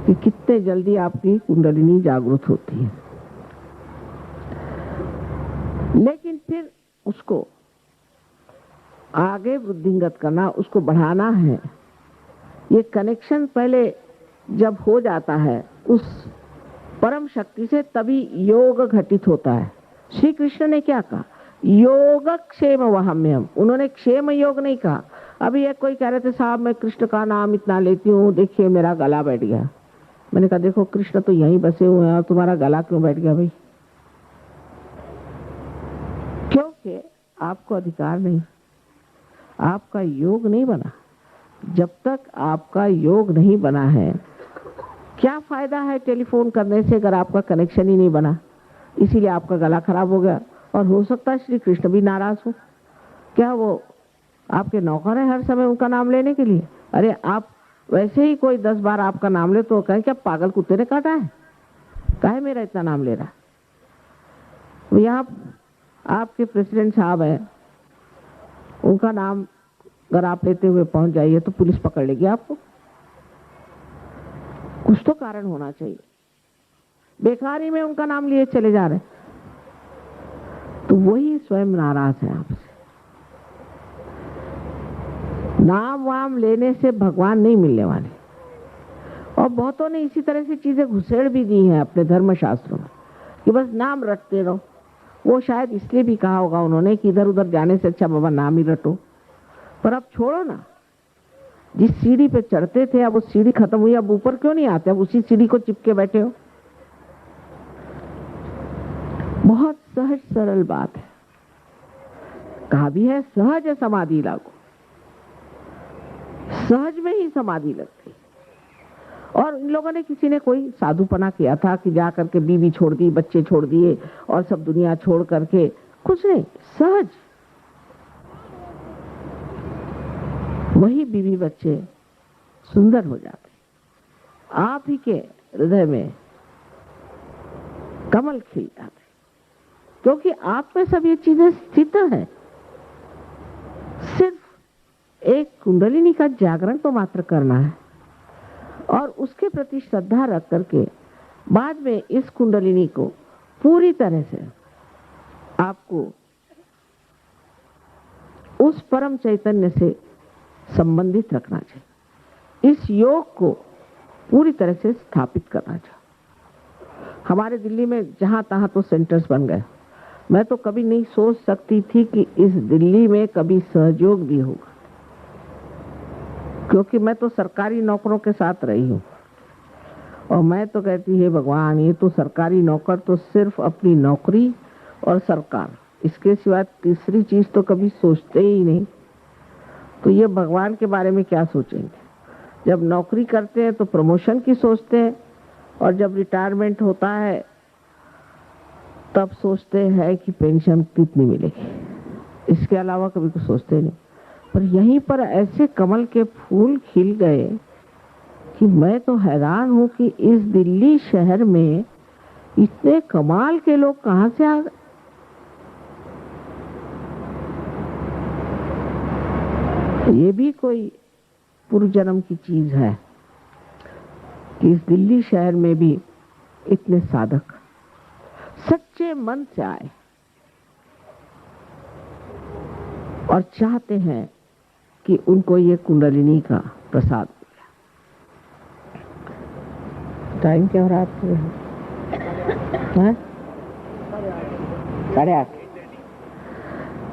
कि कितने जल्दी आपकी कुंडलिनी जागृत होती है। लेकिन फिर उसको आगे वृद्धिंगत करना, उसको बढ़ाना है। ये कनेक्शन पहले जब हो जाता है उस परम शक्ति से, तभी योग घटित होता है। श्री कृष्ण ने क्या कहा? योग क्षेम वहम्यम। उन्होंने क्षेम योग नहीं कहा। अभी एक कोई कह रहे थे, साहब मैं कृष्ण का नाम इतना लेती हूँ, देखिए मेरा गला बैठ गया। मैंने कहा देखो कृष्ण तो यहीं बसे हुए हैं और तुम्हारा गला क्यों बैठ गया भाई? क्योंकि आपको अधिकार नहीं, आपका योग नहीं बना। जब तक आपका योग नहीं बना है, क्या फायदा है टेलीफोन करने से अगर आपका कनेक्शन ही नहीं बना? इसीलिए आपका गला खराब हो गया। और हो सकता है श्री कृष्ण भी नाराज हो। क्या वो आपके नौकर है हर समय उनका नाम लेने के लिए? अरे आप वैसे ही कोई 10 बार आपका नाम ले तो कहें क्या पागल कुत्ते ने काटा है, काहे मेरा इतना नाम ले रहा? यहाँ आपके प्रेसिडेंट साहब है, उनका नाम अगर आप लेते हुए पहुंच जाइए तो पुलिस पकड़ लेगी आपको। कुछ तो कारण होना चाहिए। बेकारी में उनका नाम लिए चले जा रहे, तो वही स्वयं नाराज है आपसे। नाम वाम लेने से भगवान नहीं मिलने वाले। और बहुतों ने इसी तरह से चीजें घुसेड़ भी दी हैं अपने धर्म शास्त्रों में कि बस नाम रटते रहो। वो शायद इसलिए भी कहा होगा उन्होंने कि इधर उधर जाने से अच्छा बाबा नाम ही रटो। पर अब छोड़ो ना, जिस सीढ़ी पे चढ़ते थे अब वो सीढ़ी खत्म हुई, अब ऊपर क्यों नहीं आते? अब उसी सीढ़ी को चिपके बैठे हो। बहुत सहज सरल बात है। कहा भी है सहज समाधि लागो। सहज में ही समाधि लगती। और इन लोगों ने, किसी ने कोई साधुपना किया था कि जा करके बीवी छोड़ दी, बच्चे छोड़ दिए और सब दुनिया छोड़ करके, कुछ नहीं, सहज वही बीवी बच्चे सुंदर हो जाते। आप ही के हृदय में कमल खिल जाते, क्योंकि आप में सब ये चीजें स्थित है। सिर्फ एक कुंडलिनी का जागरण तो मात्र करना है और उसके प्रति श्रद्धा रख करके बाद में इस कुंडलिनी को पूरी तरह से आपको उस परम चैतन्य से संबंधित रखना चाहिए। इस योग को पूरी तरह से स्थापित करना चाहिए। हमारे दिल्ली में जहां तहां तो सेंटर्स बन गए। मैं तो कभी नहीं सोच सकती थी कि इस दिल्ली में कभी सहयोग भी होगा, क्योंकि मैं तो सरकारी नौकरों के साथ रही हूं। और मैं तो कहती है भगवान, ये तो सरकारी नौकर तो सिर्फ अपनी नौकरी और सरकार, इसके सिवा तीसरी चीज तो कभी सोचते ही नहीं। तो ये भगवान के बारे में क्या सोचेंगे? जब नौकरी करते हैं तो प्रमोशन की सोचते हैं, और जब रिटायरमेंट होता है तब सोचते हैं कि पेंशन कितनी मिलेगी। इसके अलावा कभी कुछ सोचते नहीं। पर यहीं पर ऐसे कमल के फूल खिल गए कि मैं तो हैरान हूं कि इस दिल्ली शहर में इतने कमाल के लोग कहां से आ गए। ये भी कोई पूर्व जन्म की चीज है कि इस दिल्ली शहर में भी इतने साधक सच्चे मन से आए और चाहते हैं कि उनको ये कुंडलिनी का प्रसाद मिले। टाइम क्या हो रहा है? 8:30।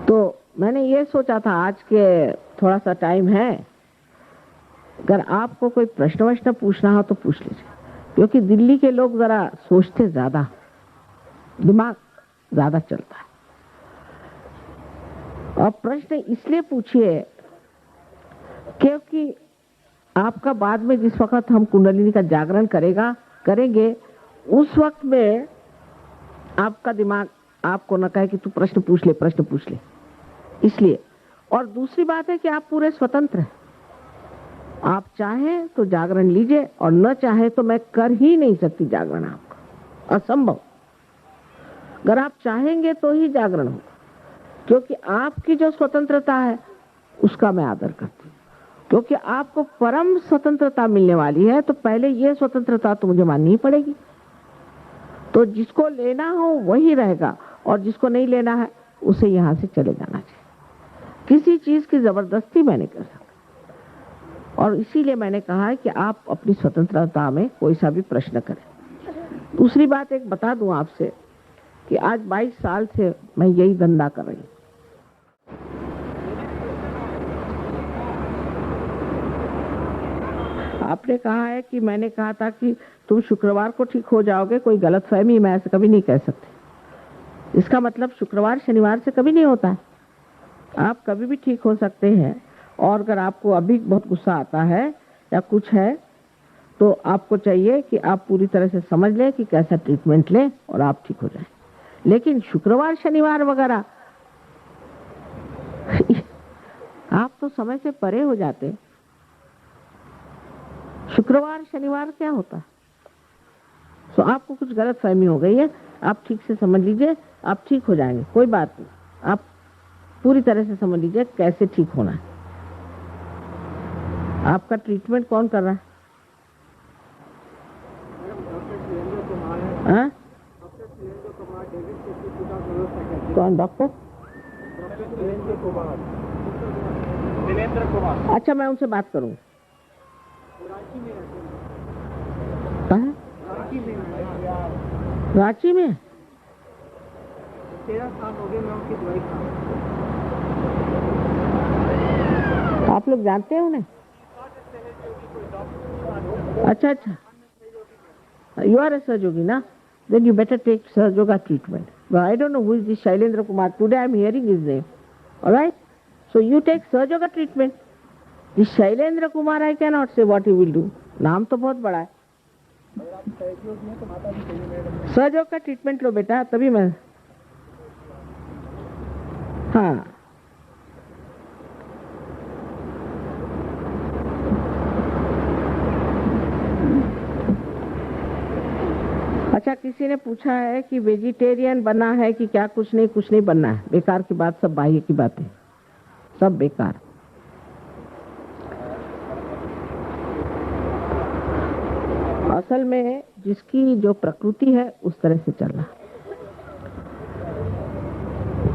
तो मैंने ये सोचा था आज के थोड़ा सा टाइम है, अगर आपको कोई प्रश्न वश्न पूछना हो तो पूछ लीजिए, क्योंकि दिल्ली के लोग जरा सोचते ज्यादा, दिमाग ज्यादा चलता है। और प्रश्न इसलिए पूछिए क्योंकि आपका बाद में जिस वक्त हम कुंडलिनी का जागरण करेंगे उस वक्त में आपका दिमाग आपको न कहे कि तू प्रश्न पूछ ले, इसलिए। और दूसरी बात है कि आप पूरे स्वतंत्र हैं। आप चाहें तो जागरण लीजिए और न चाहे तो मैं कर ही नहीं सकती जागरण, आपका असंभव। अगर आप चाहेंगे तो ही जागरण होगा, क्योंकि आपकी जो स्वतंत्रता है उसका मैं आदर करती हूँ। क्योंकि आपको परम स्वतंत्रता मिलने वाली है, तो पहले ये स्वतंत्रता तो मुझे माननी ही पड़ेगी। तो जिसको लेना हो वही रहेगा, और जिसको नहीं लेना है उसे यहां से चले जाना चाहिए। किसी चीज की जबरदस्ती मैं नहीं कर सकता, और इसीलिए मैंने कहा है कि आप अपनी स्वतंत्रता में कोई सा भी प्रश्न करें। दूसरी बात एक बता दूं आपसे कि आज 22 साल से मैं यही धंधा कर रही हूं। आपने कहा है कि मैंने कहा था कि तुम शुक्रवार को ठीक हो जाओगे, कोई गलतफहमी, मैं ऐसे कभी नहीं कह सकती। इसका मतलब शुक्रवार शनिवार से कभी नहीं होता है, आप कभी भी ठीक हो सकते हैं। और अगर आपको अभी बहुत गुस्सा आता है या कुछ है, तो आपको चाहिए कि आप पूरी तरह से समझ लें कि कैसा ट्रीटमेंट लें और आप ठीक हो जाएं। लेकिन शुक्रवार शनिवार वगैरह आप तो समय से परे हो जाते। शुक्रवार शनिवार क्या होता है? तो आपको कुछ गलत फहमी हो गई है, आप ठीक से समझ लीजिए, आप ठीक हो जाएंगे, कोई बात नहीं। आप पूरी तरह से समझ लीजिए कैसे ठीक होना है। आपका ट्रीटमेंट कौन कर रहा है? हाँ? कौन डॉक्टर? अच्छा, मैं उनसे बात करूं। कहाँ? रांची में 13 साल हो गए मैं उनकी दवाई खा रहा हूं। आप लोग जानते हैं उन्हें? अच्छा अच्छा, you are a Sahajogi, na? Then you better take Sahajoga treatment. But I don't know who is this Shailendra Kumar. Today I am hearing his name. All right? So you take Sahajoga treatment. This Shailendra Kumar, I cannot say what he will do. नाम तो बहुत बड़ा है। सहयोग का treatment लो बेटा, तभी मैं। हाँ, अच्छा, किसी ने पूछा है कि वेजिटेरियन बनना है कि क्या? कुछ नहीं बनना है, बेकार की बात, सब बाह्य की बातें, सब बेकार। असल में जिसकी जो प्रकृति है उस तरह से चलना।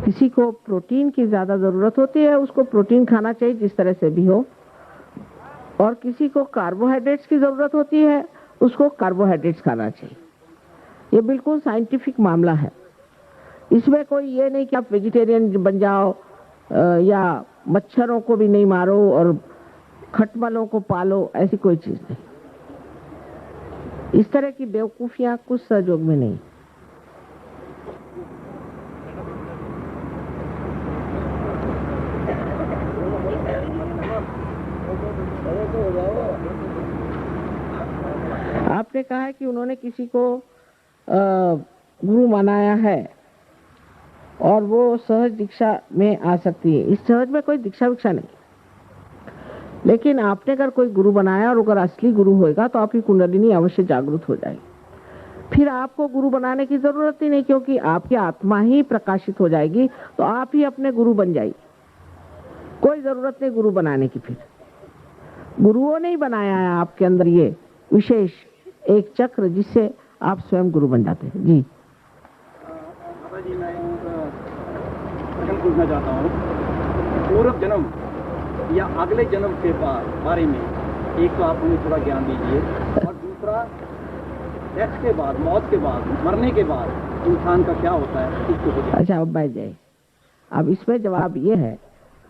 किसी को प्रोटीन की ज्यादा जरूरत होती है, उसको प्रोटीन खाना चाहिए जिस तरह से भी हो, और किसी को कार्बोहाइड्रेट्स की जरूरत होती है, उसको कार्बोहाइड्रेट्स खाना चाहिए। ये बिल्कुल साइंटिफिक मामला है। इसमें कोई ये नहीं कि आप वेजिटेरियन बन जाओ या मच्छरों को भी नहीं मारो और खटमलों को पालो, ऐसी कोई चीज नहीं। इस तरह की बेवकूफियां कुछ सहयोग में नहीं। आपने कहा है कि उन्होंने किसी को गुरु बनाया है और वो सहज दीक्षा में आ सकती है। इस सहज में कोई दीक्षा विक्षा नहीं, लेकिन आपने अगर कोई गुरु बनाया और अगर असली गुरु होएगा तो आपकी कुंडलिनी अवश्य जागृत हो जाएगी। फिर आपको गुरु बनाने की जरूरत ही नहीं, क्योंकि आपकी आत्मा ही प्रकाशित हो जाएगी, तो आप ही अपने गुरु बन जाइए। कोई जरूरत नहीं गुरु बनाने की। फिर गुरुओं ने ही बनाया है आपके अंदर ये विशेष एक चक्र, जिससे आप स्वयं गुरु बन जाते हैं। जी जी, मैं प्रश्न पूछना चाहता हूँ। पूर्व जन्म या अगले जन्म के बारे में एक तो आप हमें थोड़ा ज्ञान दीजिए, और दूसरा डेथ के बाद, मौत के बाद, मरने के बाद इंसान का क्या होता है, इसको। अच्छा, अब बैठ जाए। अब इसमें जवाब ये है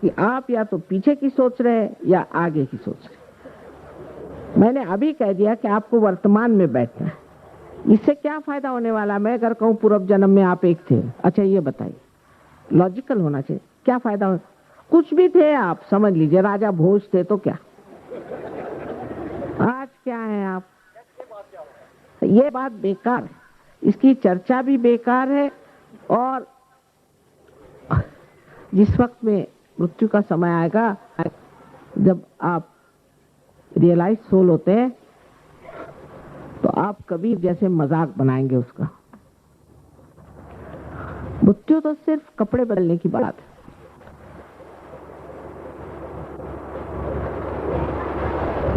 कि आप या तो पीछे की सोच रहे हैं या आगे की सोच रहे हैं। मैंने अभी कह दिया कि आपको वर्तमान में बैठना है। इससे क्या फायदा होने वाला? मैं अगर कहूँ पूर्व जन्म में आप एक थे, अच्छा ये बताइए, लॉजिकल होना चाहिए, क्या फायदा हो? कुछ भी थे आप, समझ लीजिए राजा भोज थे तो क्या, आज क्या है आप? ये बात बेकार है, इसकी चर्चा भी बेकार है। और जिस वक्त में मृत्यु का समय आएगा, जब आप रियलाइज सोल होते हैं, तो आप कभी जैसे मजाक बनाएंगे उसका। मृत्यु तो सिर्फ कपड़े बदलने की बात है।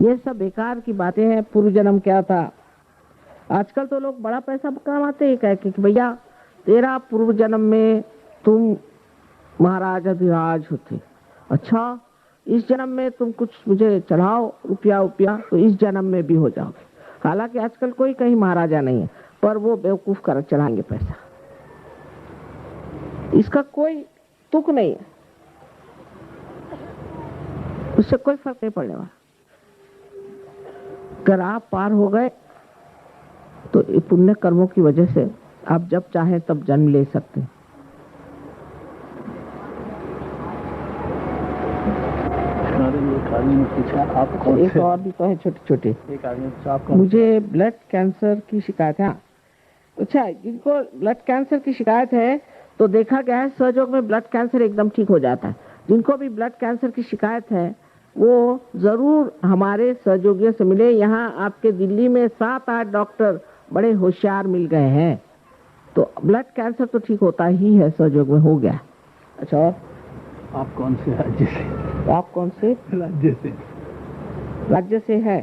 ये सब बेकार की बातें हैं। पूर्व जन्म क्या था? आजकल तो लोग बड़ा पैसा कमाते हैं कह के कि भैया तेरा पूर्व जन्म में तुम महाराज अधिराज होते, अच्छा इस जन्म में तुम कुछ मुझे चढ़ाओ रुपया तो इस जन्म में भी हो जाओगे। हालांकि आजकल कोई कहीं महाराजा नहीं है, पर वो बेवकूफ कर चढ़ाएंगे पैसा, इसका कोई तुक नहीं है, उससे कोई फर्क नहीं पड़ने वाला। अगर आप पार हो गए तो पुण्य कर्मों की वजह से आप जब चाहें तब जन्म ले सकते हैं। एक और भी तो है छोटे छोटे। एक आदमी मुझे ब्लड कैंसर की शिकायत है। अच्छा, जिनको ब्लड कैंसर की शिकायत है तो देखा गया है सहयोग में ब्लड कैंसर एकदम ठीक हो जाता है। जिनको भी ब्लड कैंसर की शिकायत है वो जरूर हमारे सहयोगियों से मिले। यहाँ आपके दिल्ली में 7-8 डॉक्टर बड़े होशियार मिल गए हैं, तो ब्लड कैंसर तो ठीक होता ही है, सहयोग में हो गया। अच्छा, और आप कौन से राज्य से? आप कौन से राज्य से है?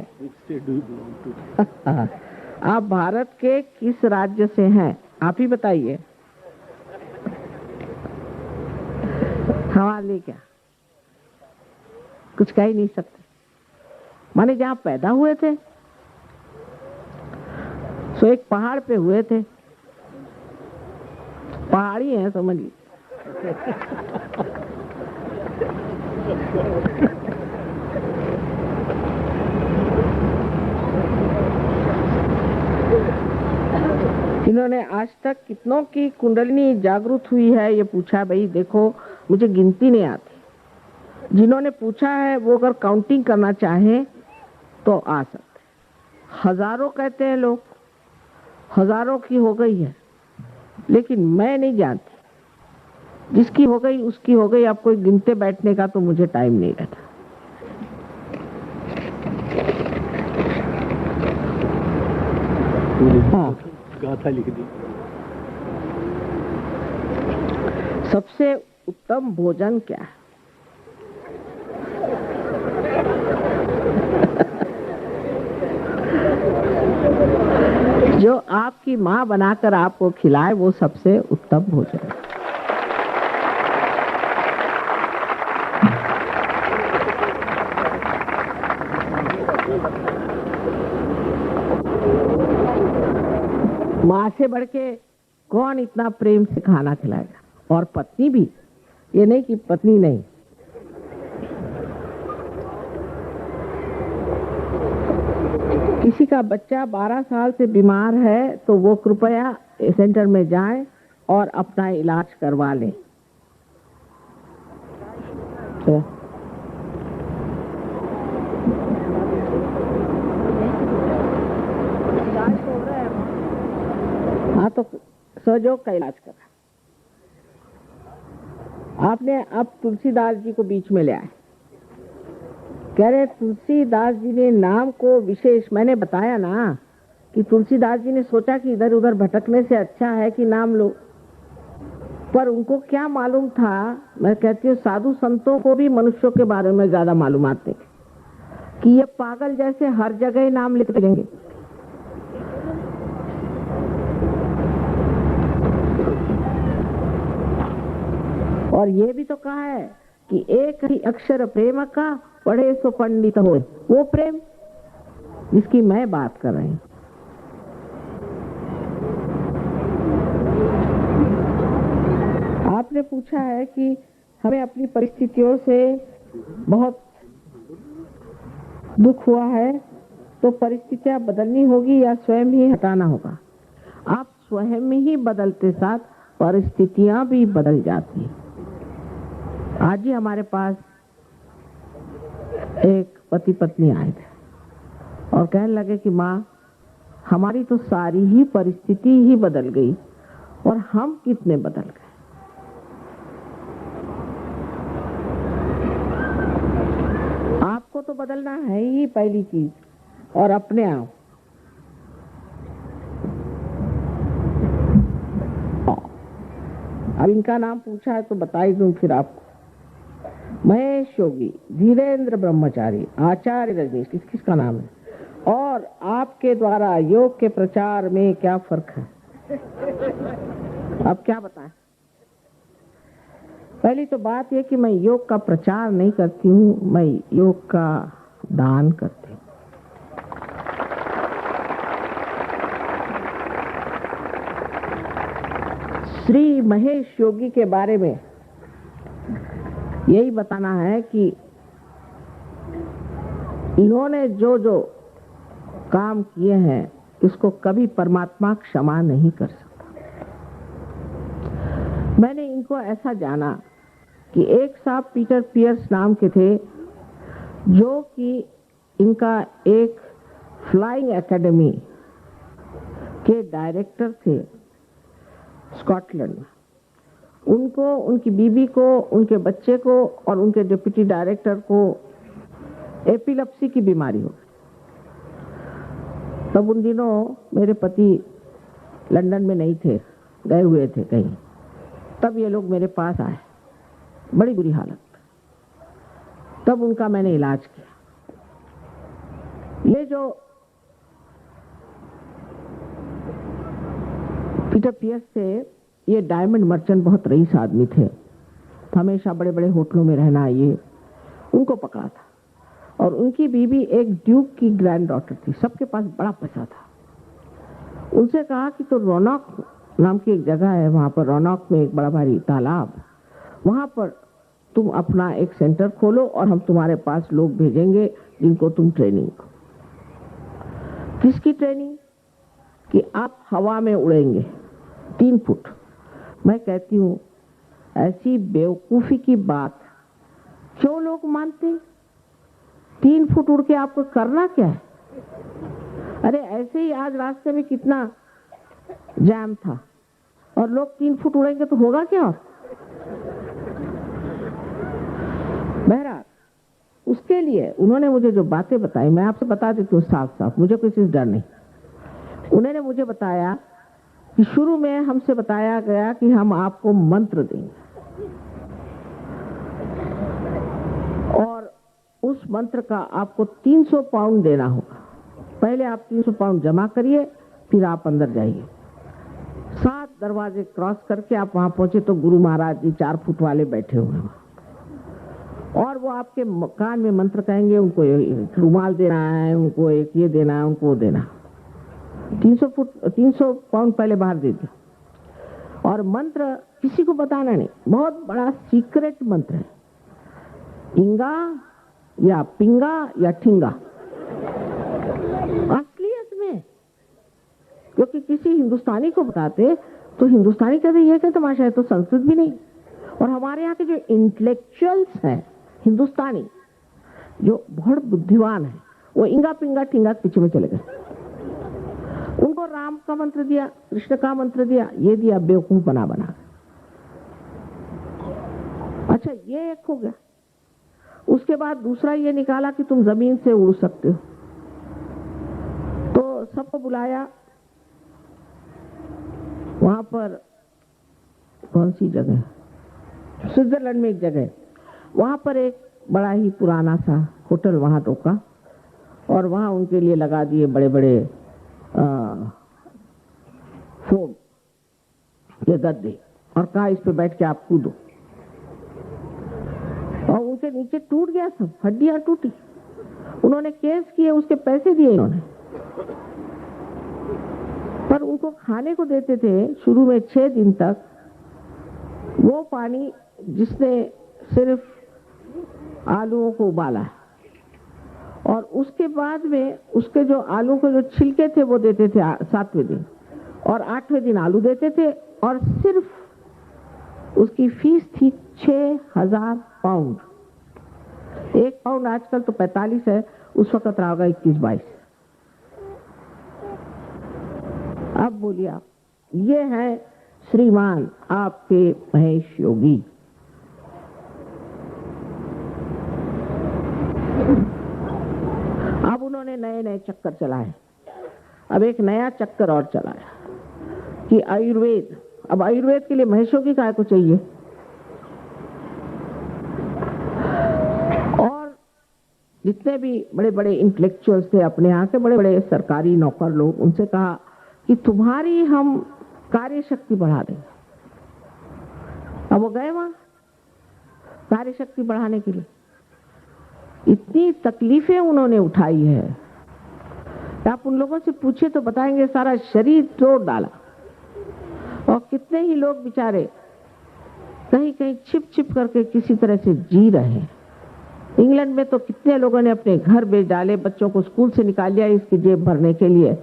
आप भारत के किस राज्य से हैं? आप ही बताइए। हवाले क्या? कुछ कह ही नहीं सकते। माने जहाँ पैदा हुए थे सो एक पहाड़ पे हुए थे, पहाड़ी है समझिए। इन्होंने आज तक कितनों की कुंडलिनी जागृत हुई है ये पूछा। भाई देखो मुझे गिनती नहीं आती। जिन्होंने पूछा है वो अगर काउंटिंग करना चाहे तो आ सकते। हजारों कहते हैं लोग, हजारों की हो गई है, लेकिन मैं नहीं जानती। जिसकी हो गई उसकी हो गई। अब कोई गिनते बैठने का तो मुझे टाइम नहीं रहता। हाँ, गाथा लिख दी। सबसे उत्तम भोजन क्या है? जो आपकी माँ बनाकर आपको खिलाए वो सबसे उत्तम भोजन है। माँ से बढ़ के कौन इतना प्रेम से खाना खिलाएगा? और पत्नी भी, ये नहीं कि पत्नी नहीं। किसी का बच्चा 12 साल से बीमार है तो वो कृपया सेंटर में जाए और अपना इलाज करवा ले। तो हाँ, तो सहयोग का इलाज करा। आपने अब तुलसीदास जी को बीच में ले आए। कह रहे तुलसीदास जी ने नाम को विशेष, मैंने बताया ना कि तुलसीदास जी ने सोचा कि इधर उधर भटकने से अच्छा है कि नाम लो, पर उनको क्या मालूम था। मैं कहती हूँ साधु संतों को भी मनुष्यों के बारे में ज्यादा मालूमात नहीं कि ये पागल जैसे हर जगह नाम लिख देंगे। और ये भी तो कहा है कि एक ही अक्षर प्रेम का पढ़े सो पंडित हो। वो प्रेम जिसकी मैं बात कर रही हूं। आपने पूछा है कि हमें अपनी परिस्थितियों से बहुत दुख हुआ है तो परिस्थितियां बदलनी होगी या स्वयं ही हटाना होगा? आप स्वयं ही बदलते साथ परिस्थितियां भी बदल जाती हैं। आज ही हमारे पास एक पति पत्नी आए थे और कहने लगे कि माँ हमारी तो सारी ही परिस्थिति ही बदल गई और हम कितने बदल गए। आपको तो बदलना है ही पहली चीज, और अपने आप। अब इनका नाम पूछा है तो बता ही दूं फिर आपको। महेश योगी, धीरेन्द्र ब्रह्मचारी, आचार्य रजनीश, किसका नाम है? और आपके द्वारा योग के प्रचार में क्या फर्क है? अब क्या बताएं? पहली तो बात यह कि मैं योग का प्रचार नहीं करती हूँ, मैं योग का दान करती हूँ। श्री महेश योगी के बारे में यही बताना है कि इन्होंने जो जो काम किए हैं इसको कभी परमात्मा क्षमा नहीं कर सकता। मैंने इनको ऐसा जाना कि एक साहब पीटर पियर्स नाम के थे, जो कि इनका एक फ्लाइंग एकेडमी के डायरेक्टर थे स्कॉटलैंड में। उनको, उनकी बीवी को, उनके बच्चे को और उनके डिप्टी डायरेक्टर को एपिलेप्सी की बीमारी हो गई। तब उन दिनों मेरे पति लंदन में नहीं थे, गए हुए थे कहीं। तब ये लोग मेरे पास आए, बड़ी बुरी हालत। तब उनका मैंने इलाज किया। ये जो पीटर पियर्स थे, ये डायमंड मर्चेंट, बहुत रईस आदमी थे, हमेशा बड़े बड़े होटलों में रहना, ये उनको पकड़ा था। और उनकी बीवी एक ड्यूक की ग्रैंड डॉटर थी, सबके पास बड़ा पैसा था। उनसे कहा कि तो रौनक नाम की एक जगह है, वहां पर रौनक में एक बड़ा भारी तालाब, वहां पर तुम अपना एक सेंटर खोलो और हम तुम्हारे पास लोग भेजेंगे जिनको तुम ट्रेनिंग दो। किसकी ट्रेनिंग? कि आप हवा में उड़ेंगे 3 फुट। मैं कहती हूँ ऐसी बेवकूफी की बात क्यों लोग मानते? 3 फुट उड़ के आपको करना क्या है? अरे ऐसे ही आज रास्ते में कितना जाम था और लोग 3 फुट उड़ेंगे तो होगा क्या? और बहरहाल उसके लिए उन्होंने मुझे जो बातें बताई, मैं आपसे बता देती हूँ साफ साफ, मुझे कोई चीज डर नहीं। उन्होंने मुझे बताया कि शुरू में हमसे बताया गया कि हम आपको मंत्र देंगे और उस मंत्र का आपको 300 पाउंड देना होगा। पहले आप 300 पाउंड जमा करिए, फिर आप अंदर जाइए। 7 दरवाजे क्रॉस करके आप वहां पहुंचे तो गुरु महाराज जी 4 फुट वाले बैठे हुए हैं और वो आपके कान में मंत्र कहेंगे। उनको रुमाल देना है, उनको एक ये देना है, उनको वो देना। 300 पाउंड पहले बाहर दे दिया। और मंत्र किसी को बताना नहीं, बहुत बड़ा सीक्रेट मंत्र है। इंगा या पिंगा या ठिंगा, असलियत में। क्योंकि किसी हिंदुस्तानी को बताते तो हिंदुस्तानी कहते ये क्या तमाशा है, तो संस्कृत भी नहीं। और हमारे यहाँ के जो इंटेलेक्चुअल्स हैं हिंदुस्तानी, जो बहुत बुद्धिमान है, वो इंगा पिंगा ठिंगा के पीछे में चले गए। उनको राम का मंत्र दिया, कृष्ण का मंत्र दिया, ये दिया बेवकूफ बना बना। अच्छा, ये एक हो गया। उसके बाद दूसरा ये निकाला कि तुम जमीन से उड़ सकते हो। तो सबको बुलाया, वहां पर कौन सी जगह, स्विट्जरलैंड में एक जगह, वहां पर एक बड़ा ही पुराना सा होटल वहां रोका और वहां उनके लिए लगा दिए बड़े बड़े फोम के गद्दे और कहा इस पे बैठ के आप कूदो। और उनके नीचे टूट गया, सब हड्डियां टूटी। उन्होंने केस किए, उसके पैसे दिए इन्होंने। पर उनको खाने को देते थे शुरू में 6 दिन तक वो पानी जिसने सिर्फ आलूओं को उबाला, और उसके बाद में उसके जो आलू के जो छिलके थे वो देते थे 7वें दिन, और 8वें दिन आलू देते थे। और सिर्फ उसकी फीस थी 6000 पाउंड। 1 पाउंड आजकल तो 45 है, उस वक्त रहा होगा 21-22। अब बोलिए आप, ये है श्रीमान आपके महेश योगी। अब उन्होंने नए नए चक्कर चलाए। अब एक नया चक्कर और चलाया कि आयुर्वेद। अब आयुर्वेद के लिए महेश योगी काय को चाहिए? जितने भी बड़े बड़े इंटेलेक्चुअल्स थे अपने यहाँ के बड़े बड़े सरकारी नौकर लोग, उनसे कहा कि तुम्हारी हम कार्य शक्ति बढ़ा देंगे। अब वो गए वहां कार्य शक्ति बढ़ाने के लिए। इतनी तकलीफें उन्होंने उठाई है, आप उन लोगों से पूछे तो बताएंगे सारा शरीर तोड़ डाला। और कितने ही लोग बेचारे कहीं कहीं छिप छिप करके किसी तरह से जी रहे हैं। इंग्लैंड में तो कितने लोगों ने अपने घर बेच डाले, बच्चों को स्कूल से निकाल लिया इसकी जेब भरने के लिए।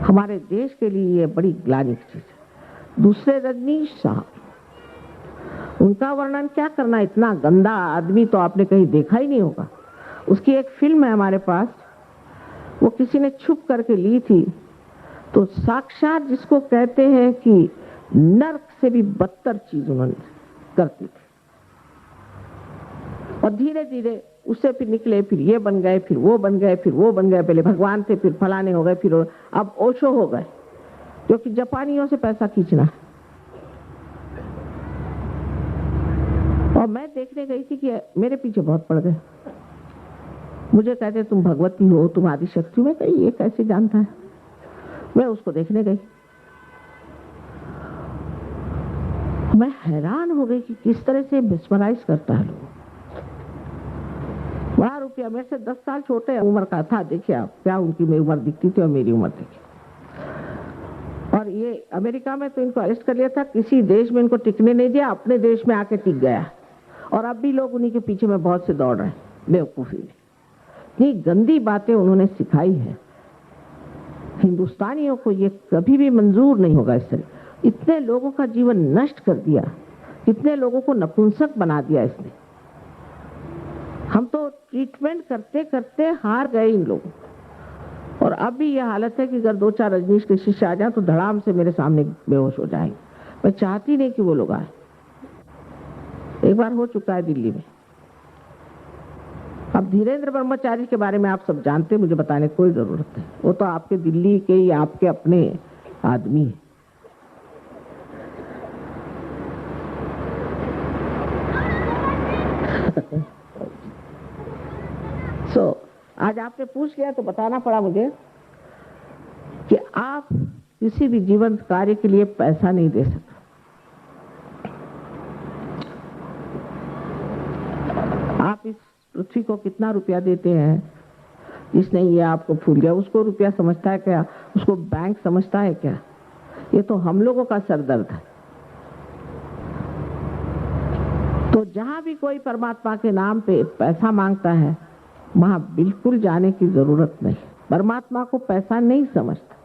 हमारे देश के लिए ये बड़ी ग्लानि की चीज है। दूसरे रजनीश साहब, उनका वर्णन क्या करना, इतना गंदा आदमी तो आपने कहीं देखा ही नहीं होगा। उसकी एक फिल्म है हमारे पास, वो किसी ने छुप करके ली थी, तो साक्षात जिसको कहते हैं कि नर्क से भी बदतर चीज उन्होंने करती थी। और धीरे धीरे उससे फिर निकले, फिर ये बन गए, फिर वो बन गए, फिर वो बन गए। पहले भगवान थे, फिर फलाने हो गए, फिर अब ओशो हो गए, क्योंकि जापानियों से पैसा खींचना। और मैं देखने गई थी कि मेरे पीछे बहुत पड़ गए। मुझे कहते तुम भगवती हो, तुम आदिशक्ति हो। मैं कही ये कैसे जानता है। मैं उसको देखने गई, मैं हैरान हो गई कि किस तरह से मिसमराइज करता है लोग। बड़ा रुपया, मेरे से 10 साल छोटे उम्र का था। देखिए आप क्या उनकी मेरी उम्र दिखती थी और मेरी उम्र देखिए। और ये अमेरिका में तो इनको अरेस्ट कर लिया था, किसी देश में इनको टिकने नहीं दिया, अपने देश में आके टिक गया। और अब भी लोग उन्हीं के पीछे में बहुत से दौड़ रहे हैं बेवकूफी में। इतनी गंदी बातें उन्होंने सिखाई है। हिंदुस्तानियों को ये कभी भी मंजूर नहीं होगा। इस तरह इतने लोगों का जीवन नष्ट कर दिया, कितने लोगों को नपुंसक बना दिया इसने। हम तो ट्रीटमेंट करते करते हार गए इन लोगों। और अब भी यह हालत है कि अगर 2-4 रजनीश के शिष्य आ जाए तो धड़ाम से मेरे सामने बेहोश हो जाएंगे। मैं चाहती नहीं कि वो लोग आए। एक बार हो चुका है दिल्ली में। अब धीरेन्द्र ब्रह्मचारी के बारे में आप सब जानते, मुझे बताने की कोई जरूरत नहीं। वो तो आपके दिल्ली के ही आपके अपने आदमी है। आज आपने पूछ लिया तो बताना पड़ा मुझे कि आप किसी भी जीवन कार्य के लिए पैसा नहीं दे सकते। आप इस पृथ्वी को कितना रुपया देते हैं, जिसने ये आपको फूल गया उसको रुपया समझता है क्या, उसको बैंक समझता है क्या? ये तो हम लोगों का सरदर्द है। तो जहां भी कोई परमात्मा के नाम पे पैसा मांगता है वहां बिल्कुल जाने की जरूरत नहीं। परमात्मा को पैसा नहीं समझता।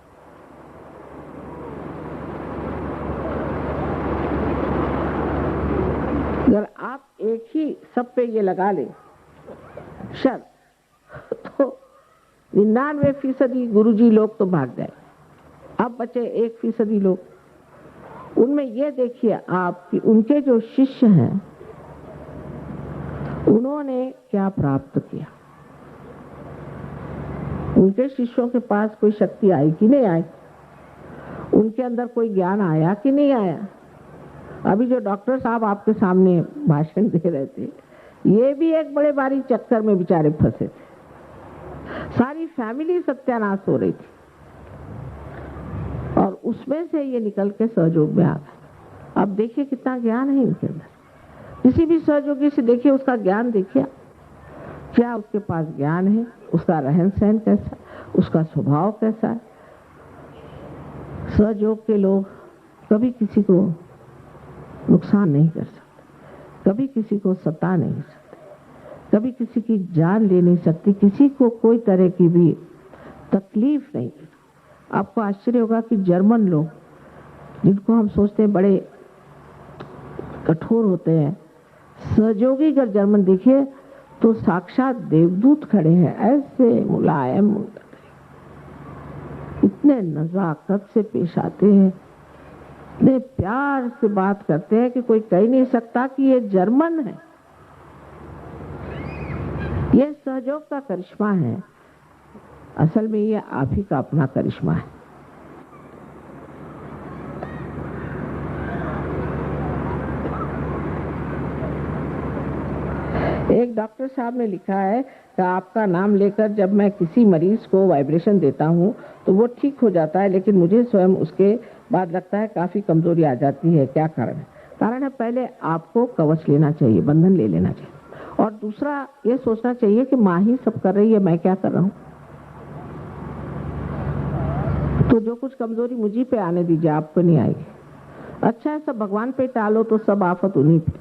अगर आप एक ही सब पे ये लगा ले शर्त, तो 99% गुरुजी लोग तो भाग जाए। अब बचे 1% लोग। उनमें ये देखिए आप कि उनके जो शिष्य हैं उन्होंने क्या प्राप्त किया। उनके शिष्यों के पास कोई शक्ति आई कि नहीं आई, उनके अंदर कोई ज्ञान आया कि नहीं आया। अभी जो डॉक्टर साहब आपके सामने भाषण दे रहे थे, ये भी एक बड़े भारी चक्कर में बेचारे फंसे थे। सारी फैमिली सत्यानाश हो रही थी और उसमें से ये निकल के सहयोग में आ गए। अब देखिए कितना ज्ञान है इनके अंदर। किसी भी सहयोगी से देखिए, उसका ज्ञान देखिए, क्या उसके पास ज्ञान है, उसका रहन सहन कैसा, उसका स्वभाव कैसा है। सहयोग के लोग कभी किसी को नुकसान नहीं कर सकते, कभी किसी को सता नहीं सकते, कभी किसी की जान ले नहीं सकती, किसी को कोई तरह की भी तकलीफ नहीं। आपको आश्चर्य होगा कि जर्मन लोग, जिनको हम सोचते हैं बड़े कठोर होते हैं, सहयोगी अगर जर्मन देखिए तो साक्षात देवदूत खड़े हैं, ऐसे मुलायम, इतने नजाकत से पेश आते हैं, इतने प्यार से बात करते हैं कि कोई कह नहीं सकता कि ये जर्मन है। ये सहयोग का करिश्मा है। असल में ये आप ही का अपना करिश्मा है। एक डॉक्टर साहब ने लिखा है कि आपका नाम लेकर जब मैं किसी मरीज को वाइब्रेशन देता हूँ तो वो ठीक हो जाता है, लेकिन मुझे स्वयं उसके बाद लगता है काफ़ी कमजोरी आ जाती है। क्या कारण है? कारण है पहले आपको कवच लेना चाहिए, बंधन ले लेना चाहिए, और दूसरा ये सोचना चाहिए कि माँ ही सब कर रही है, मैं क्या कर रहा हूँ। तो जो कुछ कमजोरी मुझी पे आने दीजिए, आप पे नहीं आएगी। अच्छा है सब भगवान पे टालो तो सब आफत उन्हीं पे।